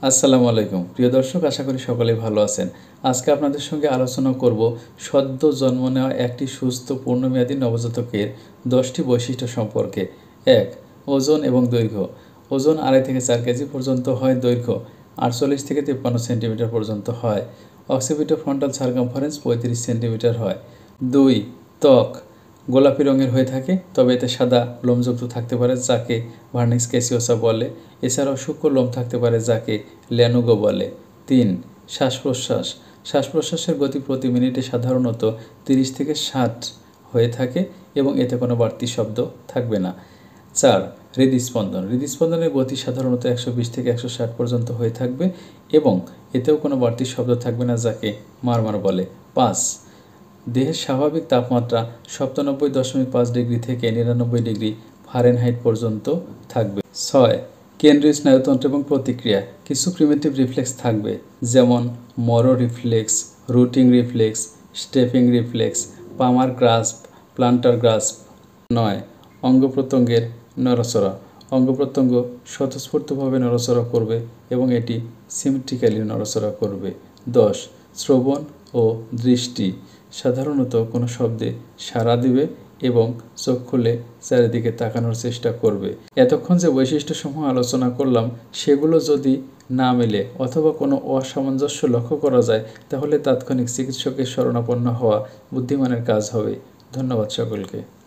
আসসালামু আলাইকুম প্রিয় দর্শক, আশা করি সকলেই ভালো আছেন। আজকে আপনাদের সঙ্গে আলোচনা করব সদ্য জন্ম নেওয়া একটি সুস্থ পূর্ণমেয়াদী নবজাতকের 10টি বৈশিষ্ট্য সম্পর্কে। 1. ওজন এবং দৈর্ঘ্য। ওজন 2.5 থেকে 4 কেজি পর্যন্ত হয়। দৈর্ঘ্য 48 থেকে 53 সেন্টিমিটার পর্যন্ত হয়। অক্সিপিটো-ফ্রন্টাল সার্কামফারেন্স 35 সেন্টিমিটার হয়। 2. ত্বক গোলাপি রঙের হয়ে থাকে, তবে এতে সাদা লোমযুক্ত থাকতে পারে যাকে ভার্নিক্স ক্যাসিওসা বলে। এছাড়াও সূক্ষ্ম লোম থাকতে পারে যাকে ল্যানুগো বলে। 3. শ্বাস-প্রশ্বাস। শ্বাস-প্রশ্বাসের গতি প্রতি মিনিটে সাধারণত 30 থেকে 60 হয়ে থাকে এবং এতে কোনো বাড়তি শব্দ থাকবে না। 4. হৃদস্পন্দন। হৃদস্পন্দনের গতি সাধারণত 120 থেকে 160 পর্যন্ত হয়ে থাকবে এবং এতেও কোনো বাড়তি শব্দ থাকবে না যাকে মারমার বলে। 5. দেহের স্বাভাবিক তাপমাত্রা 97.5 ডিগ্রি থেকে 99 ডিগ্রি ফারেনহাইট পর্যন্ত থাকবে। 6. কেন্দ্রীয় স্নায়ুতন্ত্র এবং প্রতিক্রিয়া। কিছু প্রিমিটিভ রিফ্লেক্স থাকবে, যেমন Moro reflex, rooting reflex, stepping reflex, palmar grasp, plantar grasp. 9. অঙ্গ-প্রত্যঙ্গের নড়াচড়া। অঙ্গ-প্রত্যঙ্গ স্বতঃস্ফূর্তভাবে নড়াচড়া করবে এবং এটি সিমেট্রিক্যালি নড়াচড়া করবে। 10. শ্রবণ ও দৃষ্টি। সাধারণত কোনো শব্দে সাড়া দিবে এবং চোখ খুলে চারিদিকে তাকানোর চেষ্টা করবে। এতক্ষণ যে বৈশিষ্ট্যসমূহ আলোচনা করলাম সেগুলো যদি না মেলে অথবা কোনো অসামঞ্জস্য লক্ষ্য করা যায় তাহলে তাৎক্ষণিক চিকিৎসকের শরণাপন্ন হওয়া বুদ্ধিমানের কাজ হবে। ধন্যবাদ সকলকে।